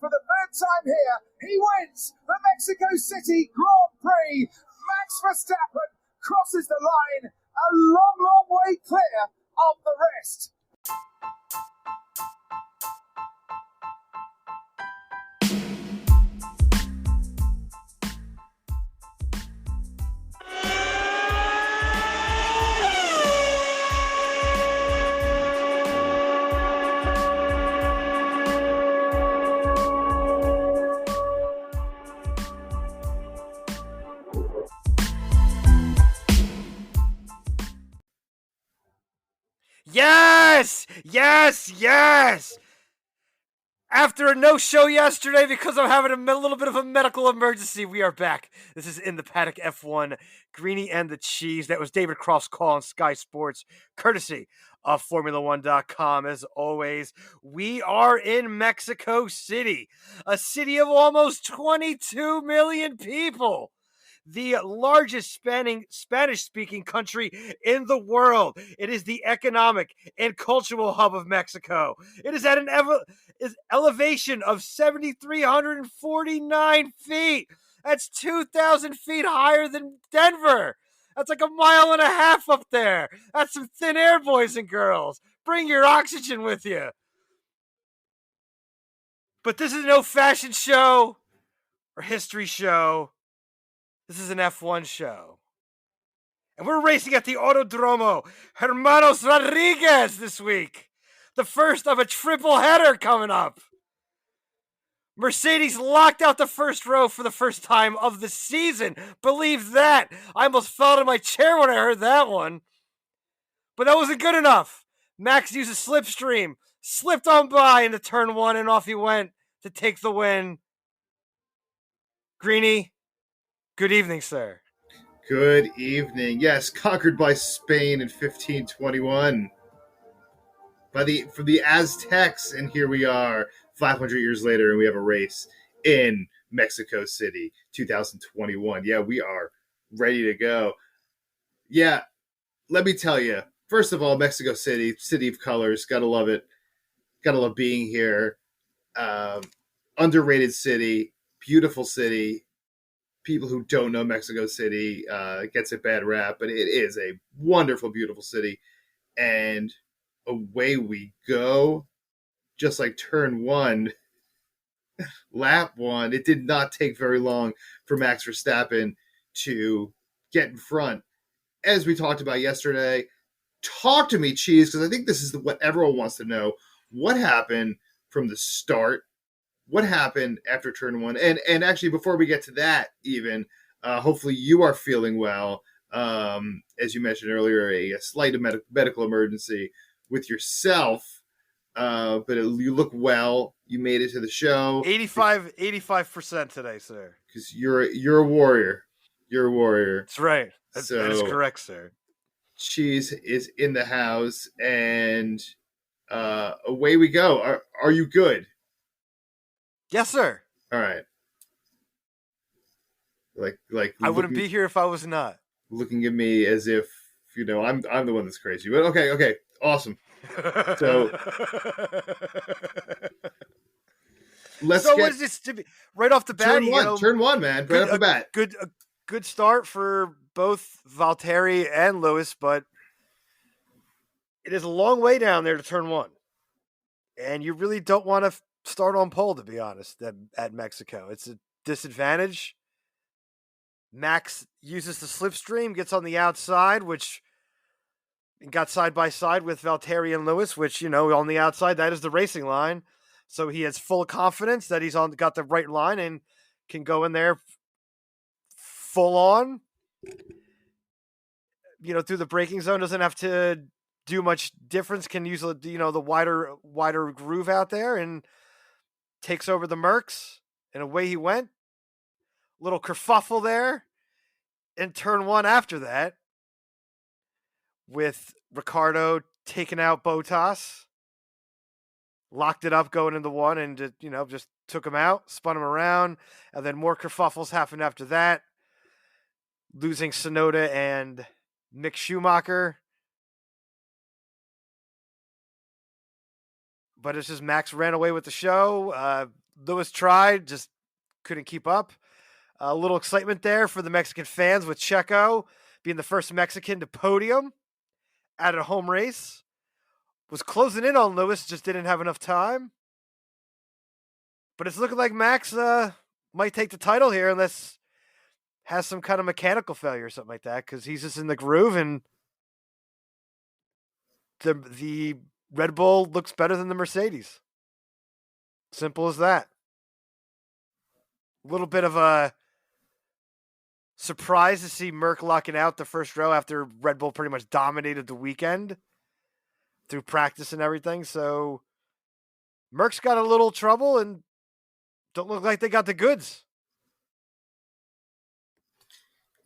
for the third time here. He wins the Mexico City Grand Prix. Max Verstappen crosses the line a long, long way clear of the rest. Yes! Yes! Yes! After a no-show yesterday because I'm having a little bit of a medical emergency, we are back. This is In the Paddock F1, Greeny and the Cheese. That was David Croft's call on Sky Sports, courtesy of Formula1.com. As always, we are in Mexico City, a city of almost 22 million people. The largest Spanish-speaking country in the world. It is the economic and cultural hub of Mexico. It is at an elevation of 7,349 feet. That's 2,000 feet higher than Denver. That's like a mile and a half up there. That's some thin air, boys and girls. Bring your oxygen with you. But this is no fashion show or history show. This is an F1 show. And we're racing at the Autodromo Hermanos Rodriguez this week. The first of a triple header coming up. Mercedes locked out the first row for the first time of the season. Believe that. I almost fell out of my chair when I heard that one. But that wasn't good enough. Max used a slipstream, slipped on by into turn one, and off he went to take the win. Greeny, good evening, sir. Good evening. Yes, conquered by Spain in 1521 from the Aztecs, and here we are 500 years later, and we have a race in Mexico City, 2021. Yeah, we are ready to go. Yeah, let me tell you, first of all, Mexico City, city of colors, gotta love it. Gotta love being here. Underrated city, beautiful city. People who don't know Mexico City gets a bad rap, but it is a wonderful, beautiful city. And away we go. Just like turn one, lap one, it did not take very long for Max Verstappen to get in front. As we talked about yesterday, talk to me, Cheese, because I think this is what everyone wants to know. What happened from the start? What happened after turn one? And actually, before we get to that, even, hopefully you are feeling well. As you mentioned earlier, a slight medical emergency with yourself. But you look well. You made it to the show. 85% today, sir. Because you're a warrior. You're a warrior. That's right. That So, is correct, sir. Cheese is in the house, and away we go. Are you good? Yes, sir. All right. Like I wouldn't be here if I was not. Looking at me as if, I'm the one that's crazy. But okay, awesome. So let's what is this to be right off the bat? Turn one, man. Right off the bat. Good start for both Valtteri and Lewis, but it is a long way down there to turn one, and you really don't want to start on pole, to be honest. At Mexico, it's a disadvantage. Max uses the slipstream, gets on the outside, which got side by side with Valtteri and Lewis, which, on the outside, that is the racing line. So he has full confidence that he's got the right line and can go in there full on. Through the braking zone, doesn't have to do much difference, can use the wider groove out there and takes over the Mercs, and away he went. Little kerfuffle there in turn one after that, with Ricardo taking out Bottas, locked it up going into one, and just took him out, spun him around, and then more kerfuffles happened after that, losing Tsunoda and Mick Schumacher. But it's just Max ran away with the show. Lewis tried, just couldn't keep up. A little excitement there for the Mexican fans with Checo being the first Mexican to podium at a home race. Was closing in on Lewis, just didn't have enough time. But it's looking like Max might take the title here unless has some kind of mechanical failure or something like that, because he's just in the groove and the Red Bull looks better than the Mercedes. Simple as that. A little bit of a surprise to see Merck locking out the first row after Red Bull pretty much dominated the weekend through practice and everything. So Merck's got a little trouble and don't look like they got the goods.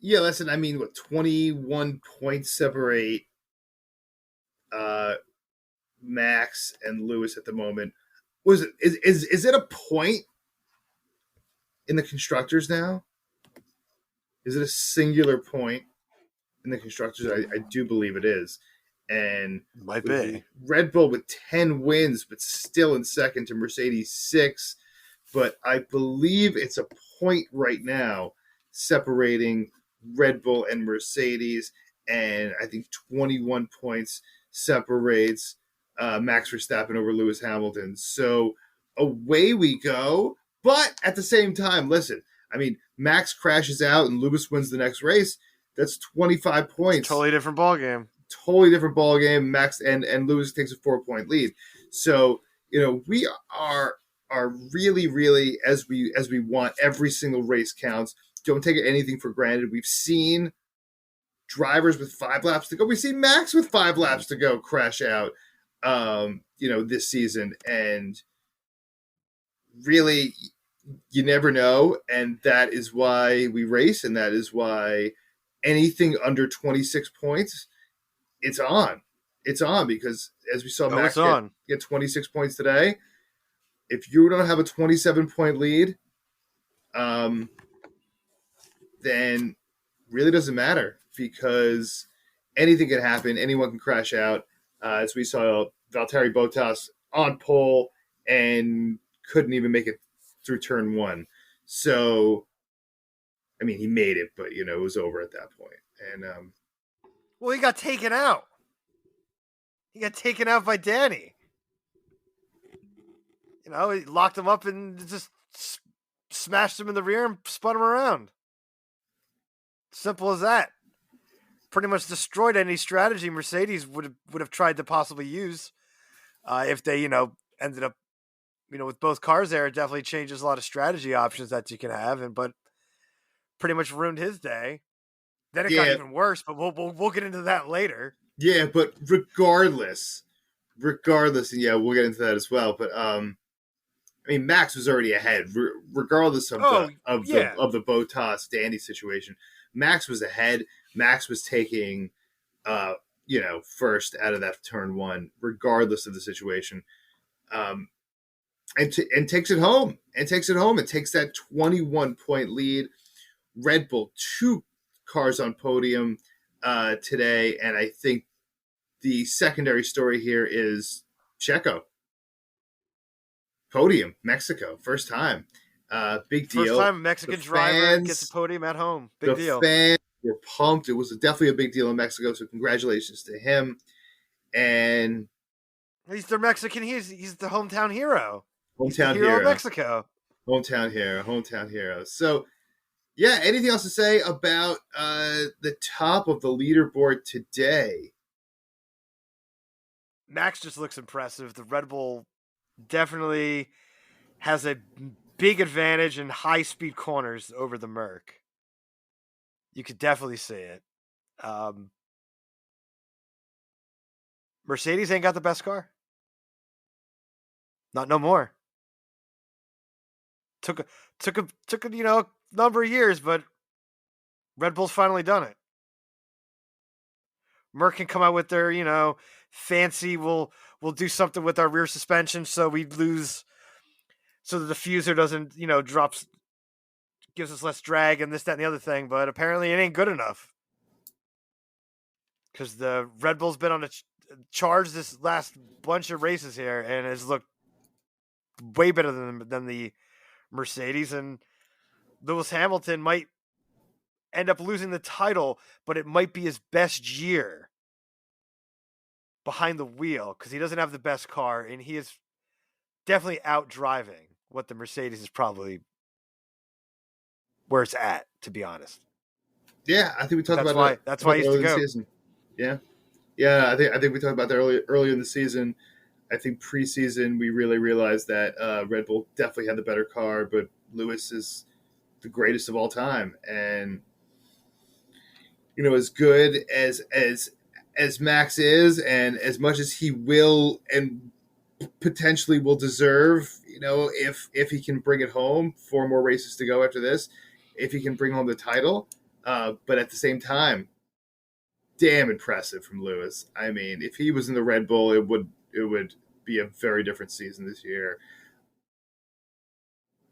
Yeah, listen, I mean, 21 points separate Max and Lewis at the moment. Is it a point in the constructors now? Is it a singular point in the constructors? I do believe it is. And might be Red Bull with 10 wins, but still in second to Mercedes 6. But I believe it's a point right now separating Red Bull and Mercedes. And I think 21 points separates Max Verstappen over Lewis Hamilton. So away we go. But at the same time, listen, I mean, Max crashes out and Lewis wins the next race. That's 25 points. Totally different ballgame. Totally different ballgame. Max and Lewis takes a 4-point lead. So, we are really, really, as we want, every single race counts. Don't take anything for granted. We've seen drivers with 5 laps to go. We've seen Max with 5 laps to go crash out, this season. And really, you never know. And that is why we race. And that is why anything under 26 points, it's on. It's on because as we saw Max get 26 points today, if you don't have a 27-point lead, then really doesn't matter because anything can happen. Anyone can crash out. As we saw Valtteri Bottas on pole and couldn't even make it through turn 1. So, I mean, he made it, but, it was over at that point. And, well, he got taken out. He got taken out by Danny. He locked him up and just smashed him in the rear and spun him around. Simple as that. Pretty much destroyed any strategy Mercedes would have tried to possibly use if they, ended up, with both cars there. It definitely changes a lot of strategy options that you can have, but pretty much ruined his day. Then it got even worse, but we'll get into that later. Yeah, but regardless, and yeah, we'll get into that as well. But Max was already ahead, regardless of the Bottas Danny situation. Max was ahead. Max was taking, first out of that turn 1, regardless of the situation, and takes it home. It takes that 21-point lead. Red Bull 2 cars on podium today, and I think the secondary story here is Checo. Podium, Mexico, first time. Big deal. First time a Mexican driver gets a podium at home. Big deal. The fans were pumped. It was definitely a big deal in Mexico, so congratulations to him. And he's their Mexican. He's the hometown hero. Hometown hero hero of Mexico. Hometown hero. So, yeah, anything else to say about the top of the leaderboard today? Max just looks impressive. The Red Bull definitely has a big advantage in high-speed corners over the Merc. You could definitely see it. Mercedes ain't got the best car. Not no more. Took a number of years, but Red Bull's finally done it. Merc can come out with their, fancy, we'll do something with our rear suspension so we lose, so the diffuser doesn't, drops, gives us less drag and this, that, and the other thing, but apparently it ain't good enough. Because the Red Bull's been on a charge this last bunch of races here and has looked way better than the Mercedes, and Lewis Hamilton might end up losing the title, but it might be his best year behind the wheel because he doesn't have the best car, and he is definitely out driving what the Mercedes is probably where it's at, to be honest. Yeah, I think we talked that's why he's earlier to go. in the season. Yeah. I think we talked about that earlier in the season. I think preseason we really realized that Red Bull definitely had the better car, but Lewis is the greatest of all time, and as good as Max is, and as much as he will and potentially will deserve, if he can bring it home, 4 more races to go after this, if he can bring home the title. But at the same time, damn impressive from Lewis. I mean, if he was in the Red Bull, it would be a very different season this year.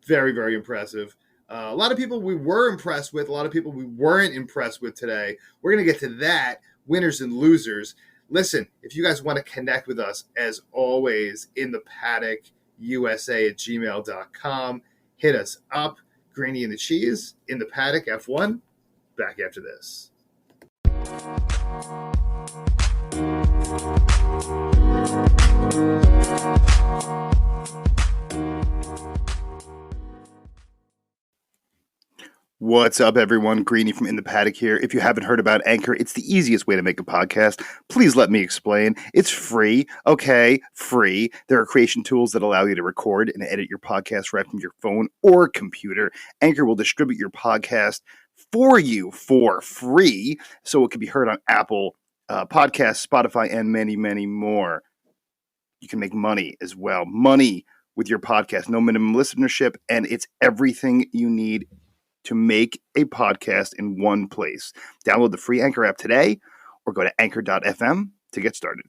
Very, very impressive. A lot of people we were impressed with, a lot of people we weren't impressed with today. We're going to get to that, winners and losers. Listen, if you guys want to connect with us, as always, in the paddock, USA@gmail.com. Hit us up. Greeny and the Cheese, in the paddock, F1. Back after this. What's up, everyone? Greeny from In the Paddock here. If you haven't heard about Anchor, it's the easiest way to make a podcast. Please let me explain. It's free. Okay, free. There are creation tools that allow you to record and edit your podcast right from your phone or computer. Anchor will distribute your podcast for you for free, so it can be heard on Apple Podcasts, Spotify, and many, many more. You can make money as well. Money with your podcast. No minimum listenership, and it's everything you need to make a podcast in one place. Download the free Anchor app today or go to anchor.fm to get started.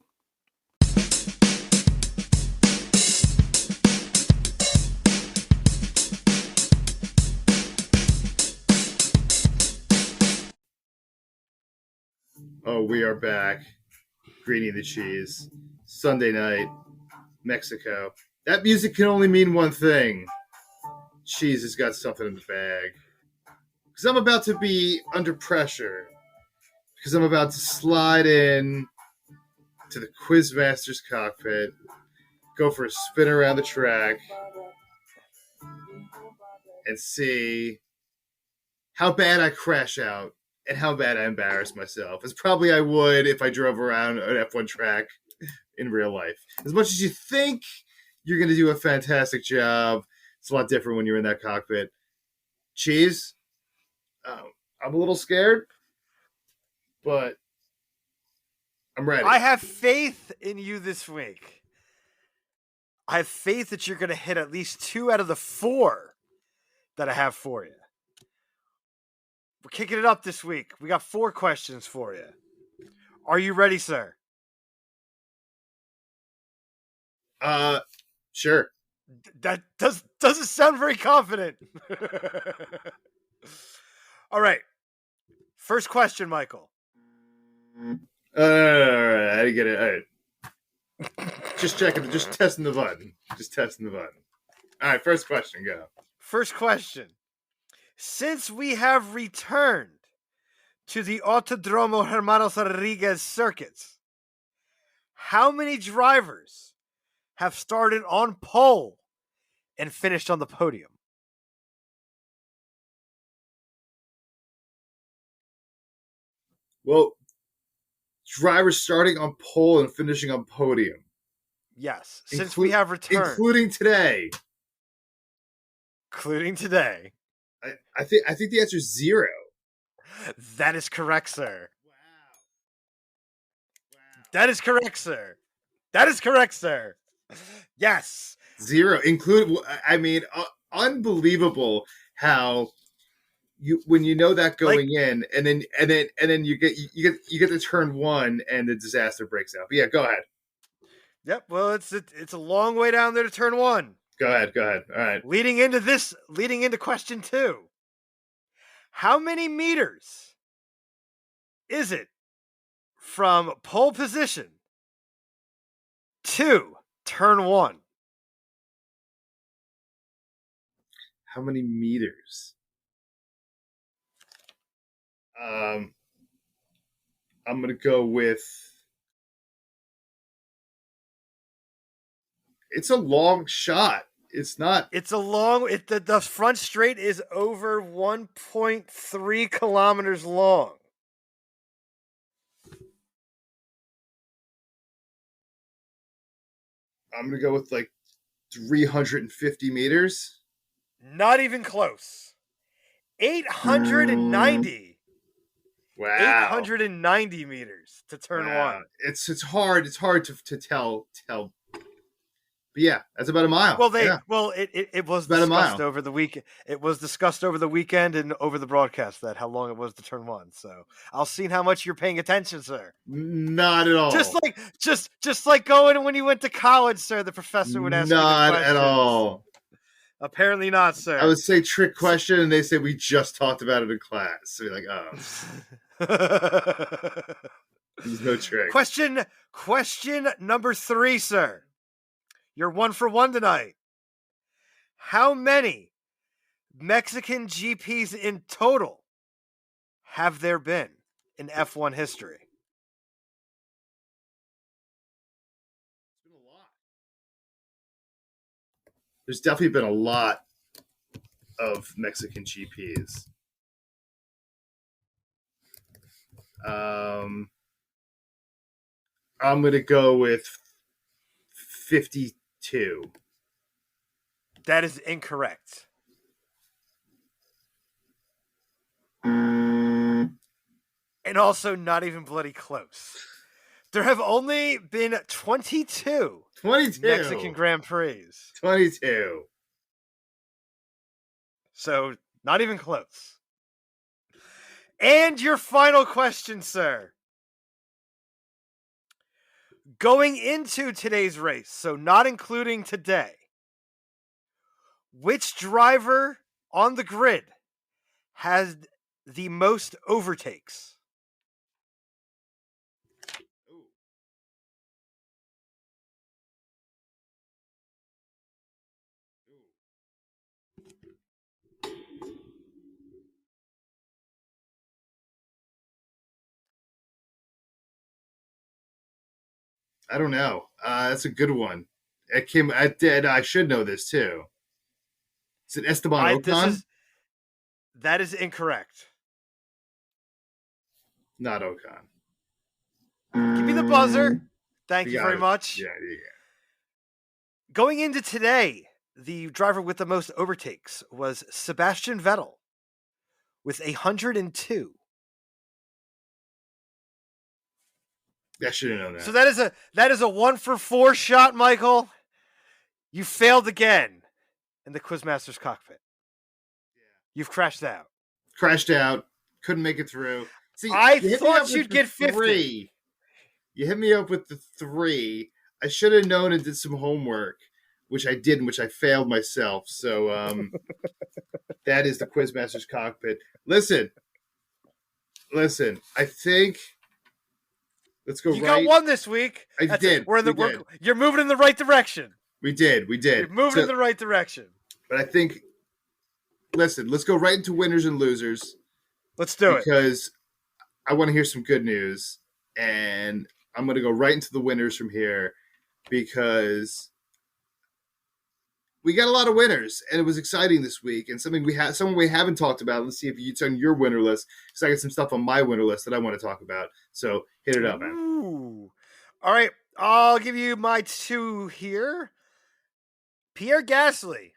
Oh, we are back. Greeny and the Cheese. Sunday night, Mexico. That music can only mean one thing. Cheese has got something in the bag. Because I'm about to be under pressure. Because I'm about to slide in to the Quizmaster's cockpit, go for a spin around the track, and see how bad I crash out and how bad I embarrass myself. As probably I would if I drove around an F1 track in real life. As much as you think you're going to do a fantastic job, it's a lot different when you're in that cockpit. Cheese? I'm a little scared, but I'm ready. I have faith in you this week. I have faith that you're going to hit at least 2 out of the 4 that I have for you. We're kicking it up this week. We got 4 questions for you. Are you ready, sir? Sure. That doesn't sound very confident. All right. First question, Michael. All right. I didn't get it. All right. Just checking. Just testing the button. All right. First question. Go. First question. Since we have returned to the Autodromo Hermanos Rodriguez circuits, how many drivers have started on pole and finished on the podium? Well, drivers starting on pole and finishing on podium. Yes, since we have returned. Including today. I think the answer is 0. That is correct, sir. That is correct, sir. Yes. 0. I mean, unbelievable how when you know that going in, and then you get to turn 1 and the disaster breaks out. But yeah, go ahead. Yep. Well, it's a long way down there to turn 1. Go ahead. All right. Leading into question 2. How many meters is it from pole position to turn 1? How many meters? I'm going to go with... It's a long shot. It's not... It's a long... The front straight is over 1.3 kilometers long. I'm going to go with like 350 meters. Not even close. 890. Wow. 890 meters to turn one. It's hard. It's hard to tell. But yeah, that's about a mile. Well, it was about discussed over the week. It was discussed over the weekend and over the broadcast that how long it was to turn one. So I'll see how much you're paying attention, sir. Not at all. Just like going when you went to college, sir. The professor would ask you the Not questions. at all. Apparently not, sir. I would say trick question, and they say we just talked about it in class. So you're like, oh, there's no trick. Question number 3, sir. You're 1 for 1 tonight. How many Mexican GPs in total have there been in F1 history? It's been a lot. There's definitely been a lot of Mexican GPs. I'm going to go with 52. That is incorrect. And also not even bloody close. There have only been 22 Mexican Grand Prix. 22. So not even close. And your final question, sir. Going into today's race, so not including today, which driver on the grid has the most overtakes? I don't know. That's a good one. I should know this too. Is it Esteban Ocon? That is incorrect. Not Ocon. Give me the buzzer. Thank you very much. Yeah. Going into today, the driver with the most overtakes was Sebastian Vettel with 102. I should have known that. So that is a 1 for 4 shot, Michael. You failed again in the Quizmaster's cockpit. Yeah. You've crashed out. Couldn't make it through. See, I thought you'd get 50. 3. You hit me up with the 3. I should have known and did some homework, which I didn't, which I failed myself. So that is the Quizmaster's cockpit. Listen. I think. Let's go. You got one this week. I did. You're moving in the right direction. We did. You're moving in the right direction. But I think. Listen, let's go right into winners and losers. Let's do it. Because I want to hear some good news, and I'm going to go right into the winners from here because we got a lot of winners, and it was exciting this week. And someone we haven't talked about. Let's see if you turn your winner list, because I got some stuff on my winner list that I want to talk about. So hit it up, man. Ooh. All right, I'll give you my 2 here. Pierre Gasly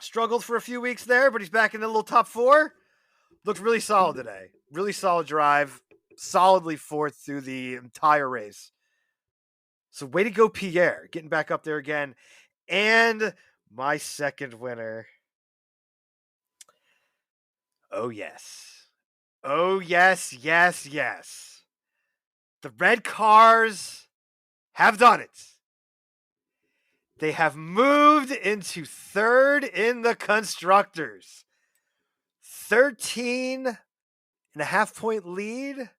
struggled for a few weeks there, but he's back in the little top 4. Looked really solid today. Really solid drive. Solidly 4th through the entire race. So way to go, Pierre. Getting back up there again. And my second winner. Oh, yes. Oh, yes. The red cars have done it. They have moved into 3rd in the Constructors. 13.5 point lead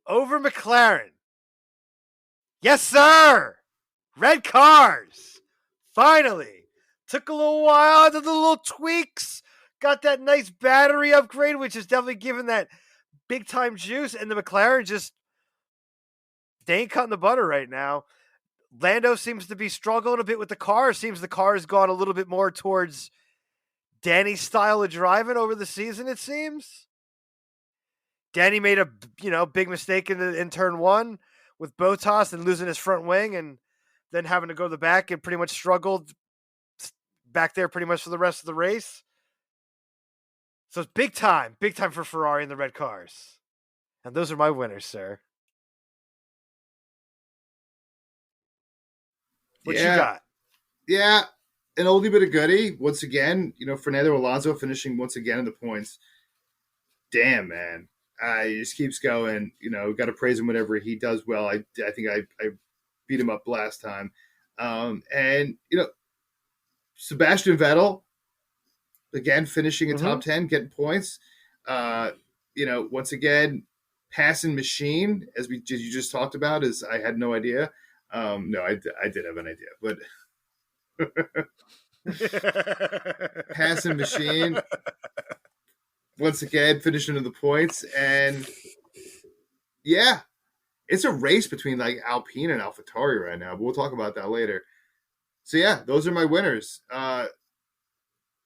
over McLaren. Yes, sir. Red cars finally Took a little while, did the little tweaks, got that nice battery upgrade, which is definitely giving that big time juice. And the McLaren just, they ain't cutting the butter right now. Lando seems to be struggling a bit with the car. Seems the car has gone a little bit more towards Danny's style of driving over the season, it seems. Danny made a big mistake in turn one with Bottas and losing his front wing and then having to go to the back and pretty much struggled back there pretty much for the rest of the race. So it's big time for Ferrari in the red cars. And those are my winners, sir. What you got? Yeah, an oldie but a goodie. Once again, Fernando Alonso finishing once again in the points. Damn, man. He just keeps going. Got to praise him whenever he does well. I think I beat him up last time. And Sebastian Vettel, again, finishing in top 10, getting points. Once again, passing machine, as you just talked about, is I had no idea. No, I did have an idea, but passing machine once again finishing in the points, and yeah, it's a race between like Alpine and AlphaTauri right now, but we'll talk about that later. So yeah, those are my winners.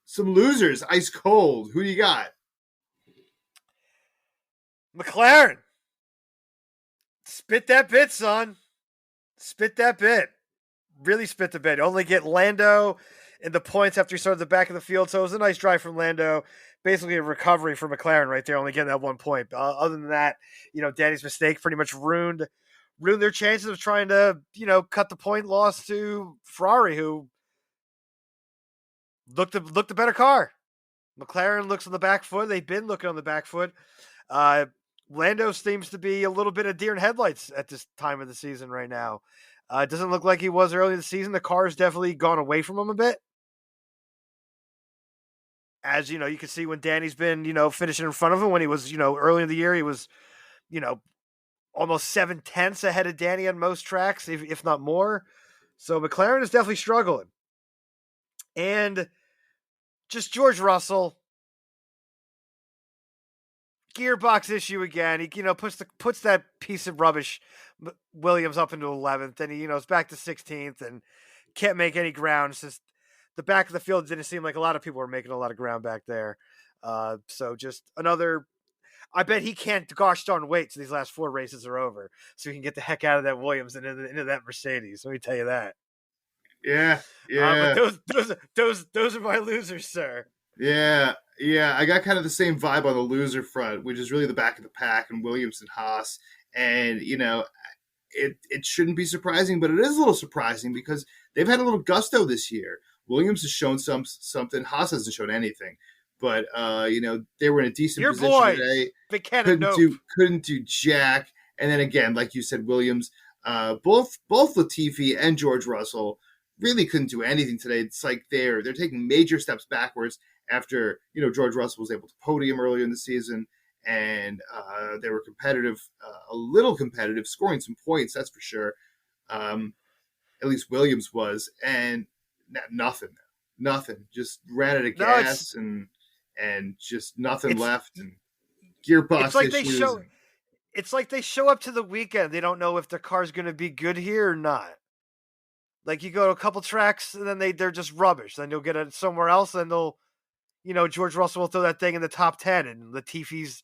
Some losers, ice cold. Who do you got? McLaren. Spit that bit, son. Spit that bit. Really spit the bit. Only get Lando in the points after he started the back of the field. So it was a nice drive from Lando. Basically a recovery for McLaren right there, only getting that 1 point. Other than that, Danny's mistake pretty much ruined their chances of trying to, cut the point loss to Ferrari, who looked the better car. McLaren looks on the back foot. They've been looking on the back foot. Lando seems to be a little bit of deer in headlights at this time of the season right now. It doesn't look like he was early in the season. The car has definitely gone away from him a bit. As you can see when Danny's been, finishing in front of him when he was, early in the year, he was, almost 7/10 ahead of Danny on most tracks, if not more. So McLaren is definitely struggling. And just George Russell, gearbox issue again. He, puts that piece of rubbish Williams up into 11th, and he, is back to 16th and can't make any ground. It's just the back of the field didn't seem like a lot of people were making a lot of ground back there. So just another. I bet he can't gosh darn wait till these last 4 races are over so he can get the heck out of that Williams and into that Mercedes. Let me tell you that. Yeah. But those are my losers, sir. Yeah. I got kind of the same vibe on the loser front, which is really the back of the pack and Williams and Haas. And, it shouldn't be surprising, but it is a little surprising because they've had a little gusto this year. Williams has shown something. Haas hasn't shown anything. But, they were in a decent position today. Couldn't do jack. And then again, like you said, Williams, both Latifi and George Russell really couldn't do anything today. It's like they're taking major steps backwards after, George Russell was able to podium earlier in the season. And they were competitive, a little competitive, scoring some points, that's for sure. At least Williams was. And nothing. Just ran out of gas and just nothing left. And gearbox issues. It's like they show up to the weekend. They don't know if their car's going to be good here or not. Like you go to a couple tracks and then they're just rubbish. Then you'll get it somewhere else and they'll, George Russell will throw that thing in the top 10 and Latifi's,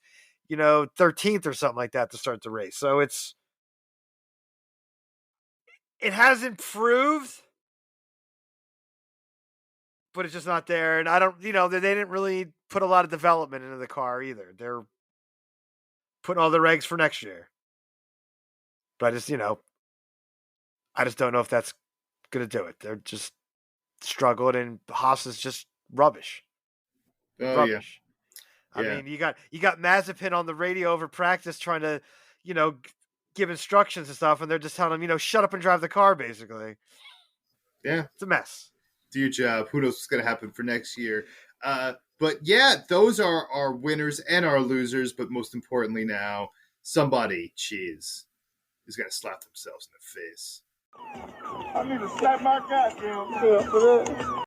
13th or something like that to start the race. So it has improved, but it's just not there. And I don't, they didn't really put a lot of development into the car either. They're putting all their eggs for next year. But I just don't know if that's going to do it. They're just struggling and Haas is just rubbish. Oh, rubbish. Yeah. I mean, you got Mazepin on the radio over practice trying to, give instructions and stuff, and they're just telling him, shut up and drive the car, basically. Yeah. It's a mess. Do your job. Who knows what's going to happen for next year? But yeah, those are our winners and our losers. But most importantly now, somebody, cheese, is going to slap themselves in the face. I need to slap my goddamn self for that.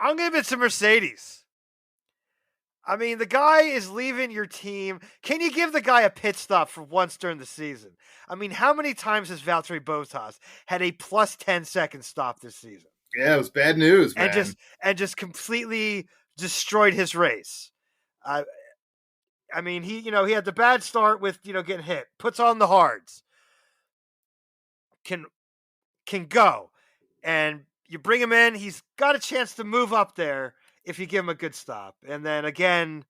I'm giving it to Mercedes. I mean, the guy is leaving your team. Can you give the guy a pit stop for once during the season? I mean, how many times has Valtteri Bottas had a plus 10-second stop this season? Yeah, it was bad news, and man. just completely destroyed his race. I mean, he had the bad start with getting hit. Puts on the hards. Can go, and you bring him in. He's got a chance to move up there if you give him a good stop. And then again,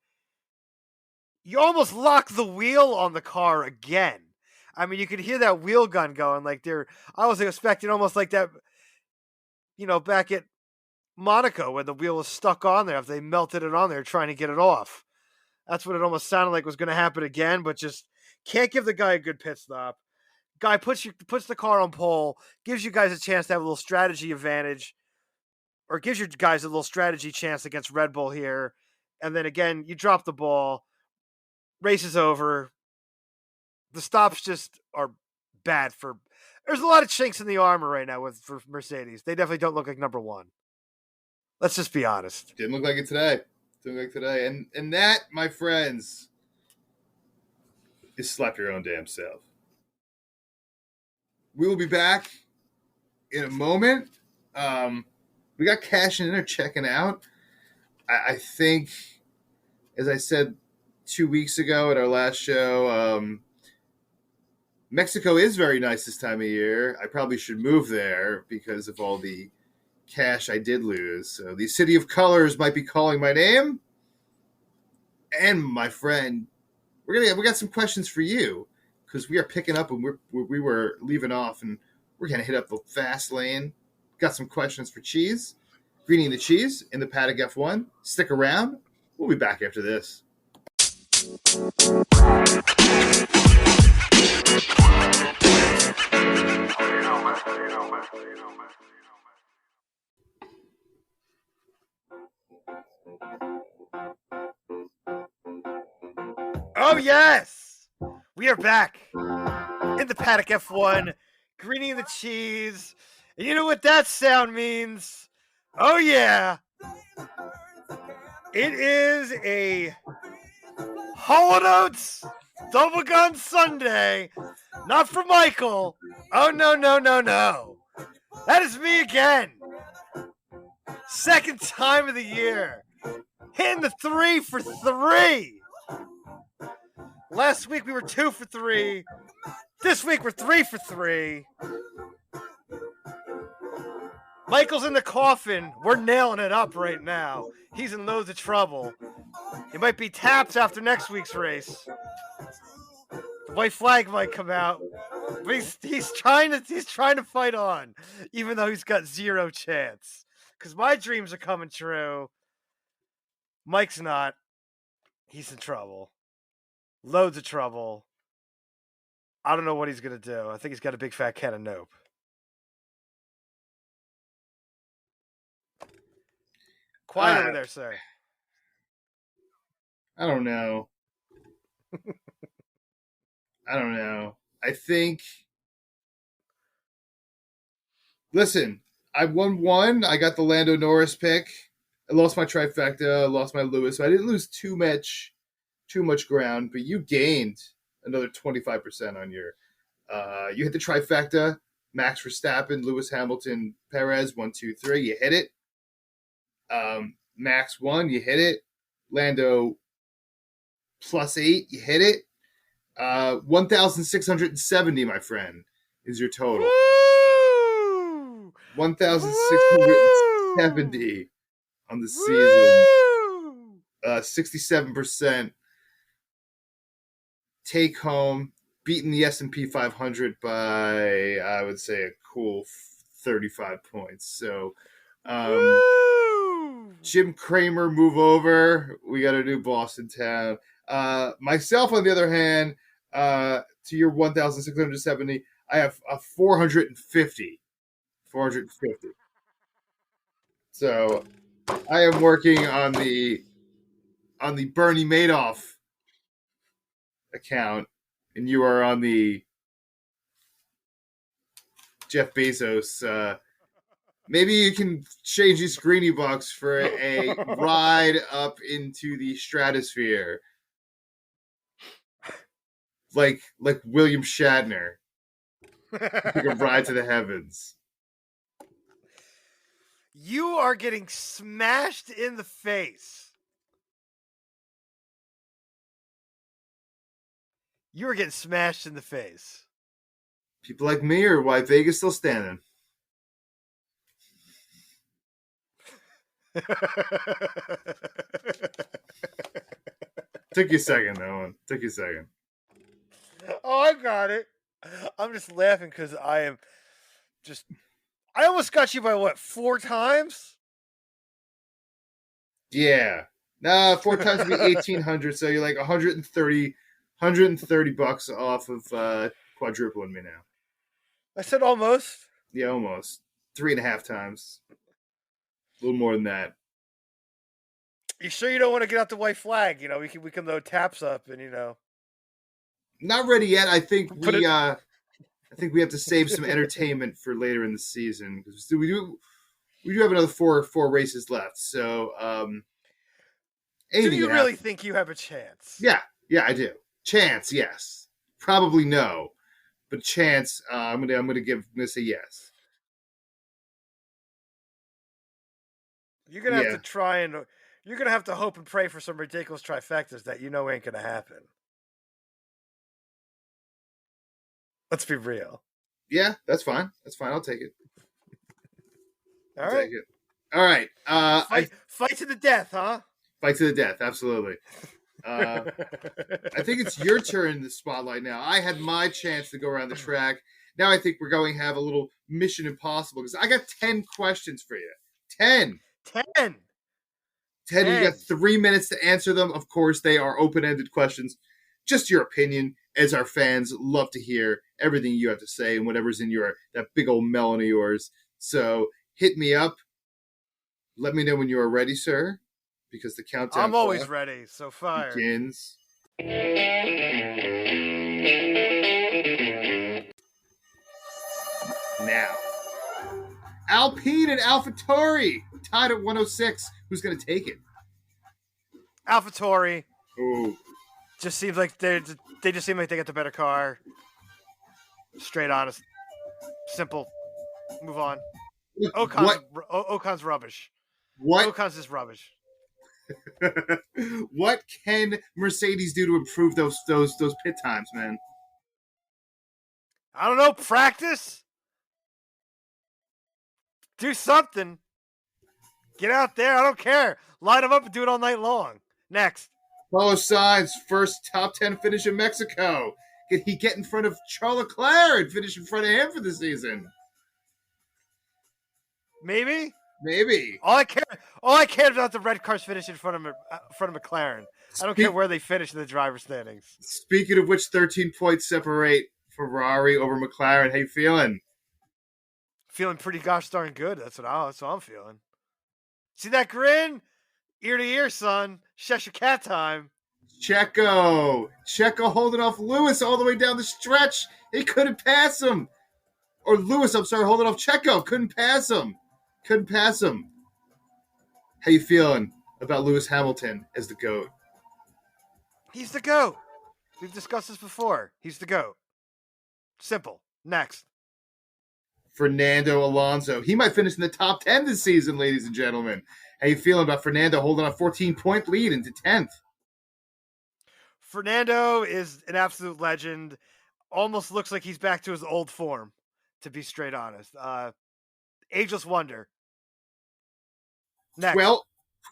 you almost lock the wheel on the car again. I mean, you could hear that wheel gun going like they're. I was expecting almost like that. Back at Monaco when the wheel was stuck on there, if they melted it on there trying to get it off. That's what it almost sounded like was going to happen again, but just can't give the guy a good pit stop. Guy puts the car on pole, gives you guys a chance to have a little strategy advantage, or gives you guys a little strategy chance against Red Bull here. And then again, you drop the ball, race is over. The stops just are bad for. There's a lot of chinks in the armor right now for Mercedes. They definitely don't look like number one. Let's just be honest. Didn't look like it today. And that, my friends, is slap your own damn self. We will be back in a moment. We got cashing in or checking out. I think, as I said 2 weeks ago at our last show, Mexico is very nice this time of year. I probably should move there because of all the cash I did lose. So the City of Colors might be calling my name. And my friend, we got some questions for you because we are picking up and we were leaving off, and we're gonna hit up the fast lane. Got some questions for Cheese, Greenie and the Cheese in the Paddock F1. Stick around. We'll be back after this. Oh, yes! We are back in the Paddock F1, Greenie and the Cheese. And you know what that sound means? Oh, yeah! It is a Hall & Oates Double Gun Sunday. Not for Michael. Oh, no, no, no, no. That is me again. Second time of the year. Hitting the 3 for 3. Last week we were 2 for 3. This week we're 3 for 3. Michael's in the coffin. We're nailing it up right now. He's in loads of trouble. He might be tapped after next week's race. The white flag might come out. But he's trying to fight on, even though he's got zero chance. Because my dreams are coming true. Mike's not. He's in trouble. Loads of trouble. I don't know what he's going to do. I think he's got a big fat can of nope. Quiet over there, sir. I don't know. I think. Listen, I won one. I got the Lando Norris pick. I lost my trifecta. I lost my Lewis. So I didn't lose too much ground, but you gained another 25% on your. You hit the trifecta. Max Verstappen, Lewis Hamilton, Perez, 1, 2, 3. You hit it. Max 1, you hit it. Lando +8, you hit it. 1,670, my friend, is your total. Woo! 1,670 on the season. 67% take home, beating the S&P 500 by, I would say, a cool 35 points. So, Jim Cramer, move over. We got a new boss in town. Myself, on the other hand, to your 1,670, I have a 450. 450. So I am working on the Bernie Madoff account, and you are on the Jeff Bezos Maybe you can change these Greenie bucks for a ride up into the stratosphere, like William Shatner. Take a ride to the heavens. You are getting smashed in the face. You are getting smashed in the face. People like me are why Vegas still standing. Took you a second, that one. Took you a second. Oh, I got it. I'm just laughing because I almost got you by what, 4 times? Yeah. Nah, 4 times would be 1,800, so you're like 130 bucks off of quadrupling me now. I said almost. Yeah, almost. 3.5 times. A little more than that. You sure you don't want to get out the white flag? We can load taps up and Not ready yet. I think we have to save some entertainment for later in the season because we do have another four races left. So, do you really think you have a chance? Yeah, I do. Chance, yes. Probably no, but chance. I'm gonna say yes. You're gonna have to try and you're gonna have to hope and pray for some ridiculous trifectas that ain't gonna happen. Let's be real. Yeah, that's fine. I'll take it. All right. Take it. All right. Fight to the death, huh? Fight to the death. Absolutely. I think it's your turn in the spotlight now. I had my chance to go around the track. Now I think we're going to have a little Mission Impossible because I got 10 questions for you. 10. 10. You got 3 minutes to answer them. Of course, they are open-ended questions. Just your opinion, as our fans love to hear everything you have to say and whatever's in that big old melon of yours. So hit me up. Let me know when you are ready, sir, because the countdown. I'm always ready. So fire begins. Now, Alpine and AlphaTauri tied at 106. Who's going to take it? AlphaTauri. Ooh. Just seems like they just seem like they got the better car. Straight honest. Simple. Move on. Ocon's rubbish. What? Ocon's just rubbish. What can Mercedes do to improve those pit times, man? I don't know. Practice. Do something. Get out there. I don't care. Line them up and do it all night long. Next. Carlos Sainz, first top 10 finish in Mexico. Can he get in front of Charles Leclerc and finish in front of him for the season? Maybe. All I care about the red cars finish in front of McLaren. I don't care where they finish in the driver's standings. Speaking of which, 13 points separate Ferrari over McLaren. How you feeling? Feeling pretty gosh darn good. That's what I'm feeling. See that grin? Ear to ear, son. Cheshire Cat time. Checo holding off Lewis all the way down the stretch. He couldn't pass him. Or Lewis, I'm sorry, holding off Checo. Couldn't pass him. How you feeling about Lewis Hamilton as the GOAT? He's the GOAT. We've discussed this before. He's the GOAT. Simple. Next. Fernando Alonso. He might finish in the top 10 this season, ladies and gentlemen. How you feeling about Fernando holding a 14-point lead into 10th? Fernando is an absolute legend. Almost looks like he's back to his old form, to be straight honest. Ageless wonder. Next.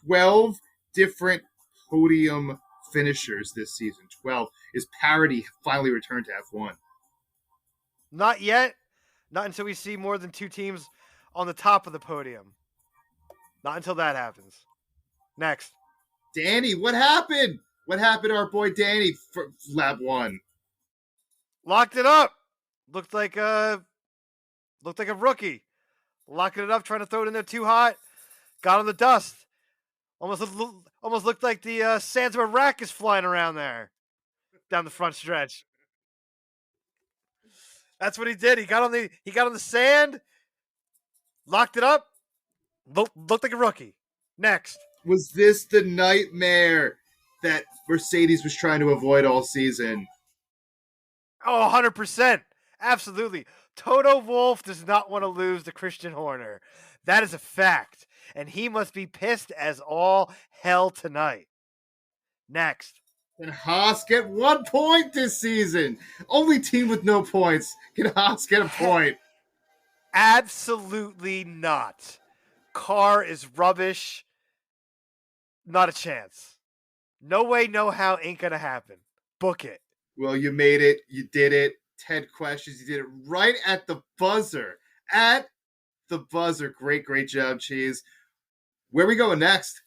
12 different podium finishers this season. 12. Is parity finally returned to F1? Not yet. Not until we see more than 2 teams on the top of the podium. Not until that happens. Next. Danny, what happened? What happened to our boy Danny for lap 1? Locked it up. Looked like a rookie. Locking it up, trying to throw it in there too hot. Got on the dust. Almost looked like the sands of Iraq is flying around there. Down the front stretch. That's what he did. He got on the sand, locked it up, Looked like a rookie. Next. Was this the nightmare that Mercedes was trying to avoid all season? Oh, 100%. Absolutely. Toto Wolff does not want to lose to Christian Horner. That is a fact. And he must be pissed as all hell tonight. Next. Can Haas get 1 point this season? Only team with no points. Can Haas get a point? Absolutely not. Car is rubbish. Not a chance. No way, no how ain't going to happen. Book it. Well, you made it. You did it. 10 questions. You did it right at the buzzer. At the buzzer. Great, great job, Cheese. Where are we going next?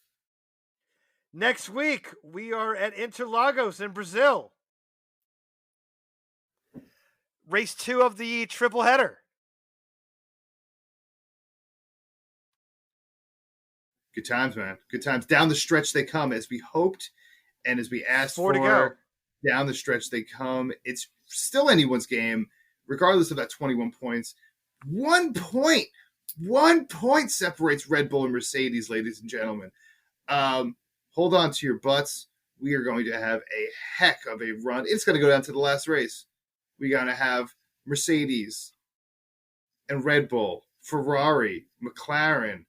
Next week, we are at Interlagos in Brazil. Race 2 of the triple header. Good times, man. Good times. Down the stretch they come, as we hoped and as we asked 4 to go. for. Down the stretch they come. It's still anyone's game, regardless of that 21 points. 1 point. 1 point separates Red Bull and Mercedes, ladies and gentlemen. Hold on to your butts. We are going to have a heck of a run. It's going to go down to the last race. We're going to have Mercedes and Red Bull, Ferrari, McLaren,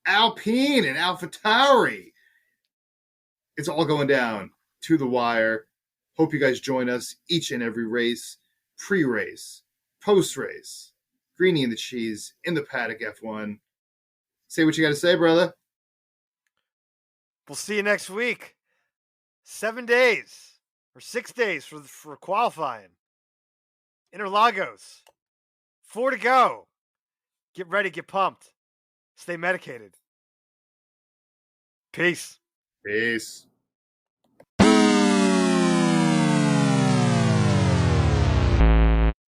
Alpine, and AlphaTauri. It's all going down to the wire. Hope you guys join us each and every race, pre-race, post-race. Greenie and the Cheese in the Paddock F1. Say what you got to say, brother. We'll see you next week. 7 days or 6 days for qualifying. Interlagos. 4 to go. Get ready, get pumped. Stay medicated. Peace. Peace.